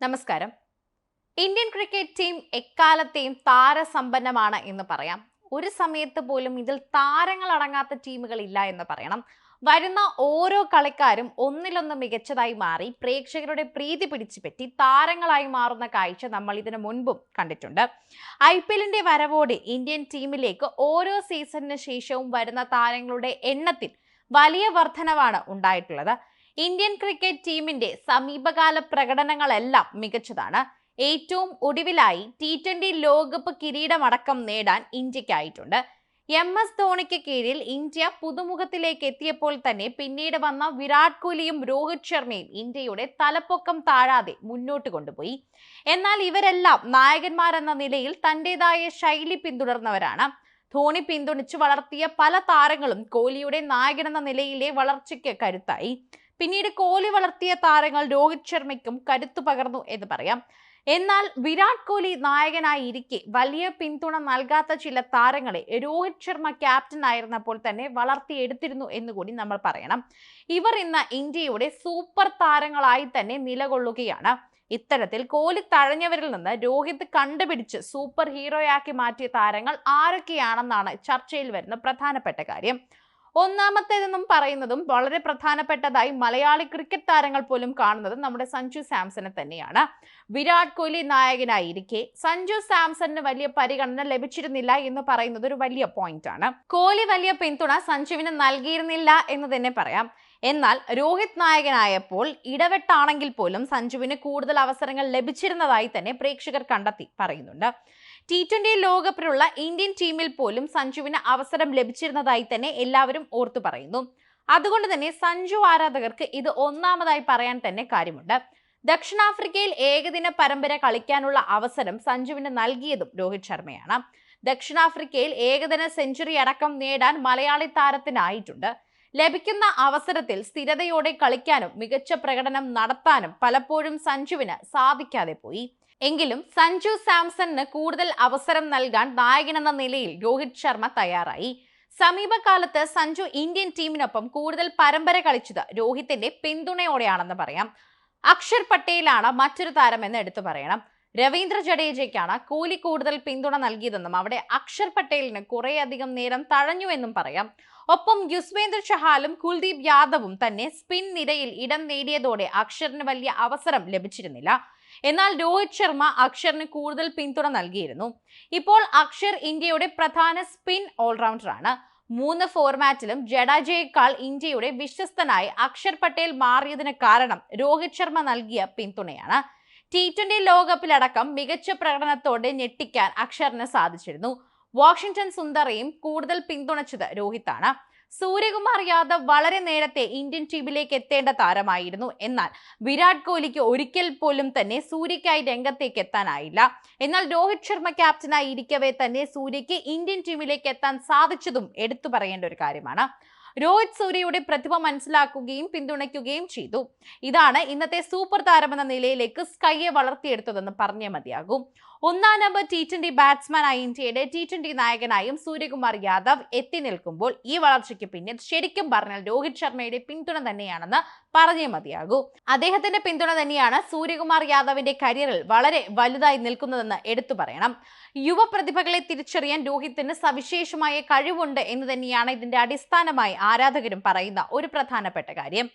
നമസ്കാരം. Indian cricket team എക്കാലത്തെയും താരസമ്പന്നമാണ് എന്ന് പറയാം. ഒരു സമയത്ത് പോലും ഇതിൽ താരങ്ങൾ അടങ്ങാത്ത ടീമുകൾ ഇല്ല എന്ന് പറയണം. വരുന്ന ഓരോ കളിക്കാരും ഒന്നിലൊന്ന് മികച്ചതായി മാറി പ്രേക്ഷകരുടെ പ്രീതി പിടിച്ചുപറ്റി താരങ്ങളായി മാറുന്ന കാഴ്ച നമ്മൾ ഇതിനു മുൻപും കണ്ടിട്ടുണ്ട്. IPLന്റെ വരവോടെ ഇന്ത്യൻ ടീമിലേക്ക് ഓരോ സീസണിന് ശേഷവും വരുന്ന താരങ്ങളുടെ എണ്ണത്തിൽ വലിയ വർധനവാണ് ഉണ്ടായിട്ടുള്ളത്. ഇന്ത്യൻ ക്രിക്കറ്റ് ടീമിന്റെ സമീപകാല പ്രകടനങ്ങളെല്ലാം മികച്ചതാണ്. ഏറ്റവും ഒടുവിലായി T20 ലോകകപ്പ് കിരീടമടക്കം നേടാൻ ഇന്ത്യക്കായിട്ടുണ്ട്. MS ധോണിക്ക് കീഴിൽ ഇന്ത്യ പുതുമുഖത്തിലേക്ക് എത്തിയപ്പോൾ തന്നെ പിന്നീട് വന്ന വിരാട് കോഹ്ലിയും രോഹിത് ശർമ്മയും ഇന്ത്യയുടെ തലപ്പൊക്കം താഴാതെ മുന്നോട്ട് കൊണ്ടുപോയി. എന്നാൽ ഇവരെല്ലാം നായകന്മാരെന്ന നിലയിൽ തന്റേതായ ശൈലി പിന്തുടർന്നവരാണ്. ധോണി പിന്തുണച്ചു വളർത്തിയ പല താരങ്ങളും കോഹ്ലിയുടെ നായകനെന്ന നിലയിലെ വളർച്ചയ്ക്ക് കരുത്തായി. പിന്നീട് കോഹ്ലി വളർത്തിയ താരങ്ങൾ രോഹിത് ശർമ്മയ്ക്കും കരുത്തു പകർന്നു എന്ന് പറയാം. എന്നാൽ വിരാട് കോഹ്ലി നായകനായിരിക്കെ വലിയ പിന്തുണ നൽകാത്ത ചില താരങ്ങളെ രോഹിത് ശർമ്മ ക്യാപ്റ്റൻ ആയിരുന്നപ്പോൾ തന്നെ വളർത്തിയെടുത്തിരുന്നു എന്നുകൂടി നമ്മൾ പറയണം. ഇവർ ഇന്ന് ഇന്ത്യയുടെ സൂപ്പർ താരങ്ങളായി തന്നെ നിലകൊള്ളുകയാണ്. ഇത്തരത്തിൽ കോഹ്ലി തഴഞ്ഞവരിൽ നിന്ന് രോഹിത് കണ്ടുപിടിച്ച് സൂപ്പർ ഹീറോയാക്കി മാറ്റിയ താരങ്ങൾ ആരൊക്കെയാണെന്നാണ് ചർച്ചയിൽ വരുന്ന പ്രധാനപ്പെട്ട കാര്യം. ഒന്നാമത്തേതെന്നും പറയുന്നതും വളരെ പ്രധാനപ്പെട്ടതായി മലയാളി ക്രിക്കറ്റ് താരങ്ങൾ പോലും കാണുന്നത് നമ്മുടെ സഞ്ജു സാംസനെ തന്നെയാണ്. വിരാട് കോഹ്ലി നായകനായിരിക്കെ സഞ്ജു സാംസണിന് വലിയ പരിഗണന ലഭിച്ചിരുന്നില്ല എന്ന് പറയുന്നത് ഒരു വലിയ പോയിന്റ് ആണ്. കോഹ്ലി വലിയ പിന്തുണ സഞ്ജുവിന് നൽകിയിരുന്നില്ല എന്ന് തന്നെ പറയാം. എന്നാൽ രോഹിത് നായകനായപ്പോൾ ഇടവെട്ടാണെങ്കിൽ പോലും സഞ്ജുവിന് കൂടുതൽ അവസരങ്ങൾ ലഭിച്ചിരുന്നതായി തന്നെ പ്രേക്ഷകർ കണ്ടെത്തി പറയുന്നുണ്ട്. T20 ലോകകപ്പിലുള്ള ഇന്ത്യൻ ടീമിൽ പോലും സഞ്ജുവിന് അവസരം ലഭിച്ചിരുന്നതായി തന്നെ എല്ലാവരും ഓർത്തു പറയുന്നു. അതുകൊണ്ട് തന്നെ സഞ്ജു ആരാധകർക്ക് ഇത് ഒന്നാമതായി പറയാൻ തന്നെ കാര്യമുണ്ട്. ദക്ഷിണാഫ്രിക്കയിൽ ഏകദിന പരമ്പര കളിക്കാനുള്ള അവസരം സഞ്ജുവിന് നൽകിയതും രോഹിത് ശർമ്മയാണ്. ദക്ഷിണാഫ്രിക്കയിൽ ഏകദിന സെഞ്ചുറി അടക്കം നേടാൻ മലയാളി താരത്തിനായിട്ടുണ്ട്. ലഭിക്കുന്ന അവസരത്തിൽ സ്ഥിരതയോടെ കളിക്കാനും മികച്ച പ്രകടനം നടത്താനും പലപ്പോഴും സഞ്ജുവിന് സാധിക്കാതെ പോയി. എങ്കിലും സഞ്ജു സാംസണിന് കൂടുതൽ അവസരം നൽകാൻ നായകനെന്ന നിലയിൽ രോഹിത് ശർമ്മ തയ്യാറായി. സമീപകാലത്ത് സഞ്ജു ഇന്ത്യൻ ടീമിനൊപ്പം കൂടുതൽ പരമ്പര കളിച്ചത് രോഹിത്തിന്റെ പിന്തുണയോടെയാണെന്ന് പറയാം. അക്ഷർ പട്ടേലാണ് മറ്റൊരു താരമെന്ന് എടുത്തു പറയണം. രവീന്ദ്ര ജഡേജയ്ക്കാണ് കോഹ്ലി കൂടുതൽ പിന്തുണ നൽകിയതെന്നും അവിടെ അക്ഷർ പട്ടേലിന് കുറേയധികം നേരം തഴഞ്ഞു എന്നും പറയാം. ഒപ്പം യുസ്വേന്ദ്ര ചഹാലും കുൽദീപ് യാദവും തന്നെ സ്പിൻ നിരയിൽ ഇടം നേടിയതോടെ അക്ഷറിന് വലിയ അവസരം ലഭിച്ചിരുന്നില്ല. എന്നാൽ രോഹിത് ശർമ്മ അക്ഷറിന് കൂടുതൽ പിന്തുണ നൽകിയിരുന്നു. ഇപ്പോൾ അക്ഷർ ഇന്ത്യയുടെ പ്രധാന സ്പിൻ ഓൾറൗണ്ടറാണ്. 3 ഫോർമാറ്റിലും ജഡേജയേക്കാൾ ഇന്ത്യയുടെ വിശ്വസ്തനായി അക്ഷർ പട്ടേൽ മാറിയതിന് കാരണം രോഹിത് ശർമ്മ നൽകിയ പിന്തുണയാണ്. T20 ലോകകപ്പിലടക്കം മികച്ച പ്രകടനത്തോടെ ഞെട്ടിക്കാൻ അക്ഷറിന് സാധിച്ചിരുന്നു. വാഷിംഗ്ടൺ സുന്ദറയും കൂടുതൽ പിന്തുണച്ചത് രോഹിത്താണ്. സൂര്യകുമാർ യാദവ് വളരെ നേരത്തെ ഇന്ത്യൻ ടീമിലേക്ക് എത്തേണ്ട താരമായിരുന്നു. എന്നാൽ വിരാട് കോഹ്ലിക്ക് ഒരിക്കൽ പോലും തന്നെ സൂര്യയ്ക്കായി രംഗത്തേക്ക് എത്താനായില്ല. എന്നാൽ രോഹിത് ശർമ്മ ക്യാപ്റ്റനായി ഇരിക്കവേ തന്നെ സൂര്യയ്ക്ക് ഇന്ത്യൻ ടീമിലേക്ക് എത്താൻ സാധിച്ചതും എടുത്തു പറയേണ്ട ഒരു കാര്യമാണ്. രോഹിത് സൂര്യയുടെ പ്രതിഭ മനസ്സിലാക്കുകയും പിന്തുണയ്ക്കുകയും ചെയ്തു. ഇതാണ് ഇന്നത്തെ സൂപ്പർ താരമെന്ന നിലയിലേക്ക് സ്കൈയെ വളർത്തിയെടുത്തതെന്ന് പറഞ്ഞേ മതിയാകും. ഒന്നാം നമ്പർ T20 ബാറ്റ്സ്മാനായി ഇന്ത്യയുടെ T20 നായകനായും സൂര്യകുമാർ യാദവ് എത്തി നിൽക്കുമ്പോൾ ഈ വളർച്ചയ്ക്ക് പിന്നിൽ ശരിക്കും പറഞ്ഞാൽ രോഹിത് ശർമ്മയുടെ പിന്തുണ തന്നെയാണെന്ന് പറഞ്ഞേ മതിയാകൂ. അദ്ദേഹത്തിന്റെ പിന്തുണ തന്നെയാണ് സൂര്യകുമാർ യാദവിന്റെ കരിയറിൽ വളരെ വലുതായി നിൽക്കുന്നതെന്ന് എടുത്തു പറയണം. യുവപ്രതിഭകളെ തിരിച്ചറിയാൻ രോഹിത്തിന് സവിശേഷമായ കഴിവുണ്ട് എന്ന് തന്നെയാണ് ഇതിന്റെ അടിസ്ഥാനമായി ആരാധകരും പറയുന്ന ഒരു പ്രധാനപ്പെട്ട കാര്യം.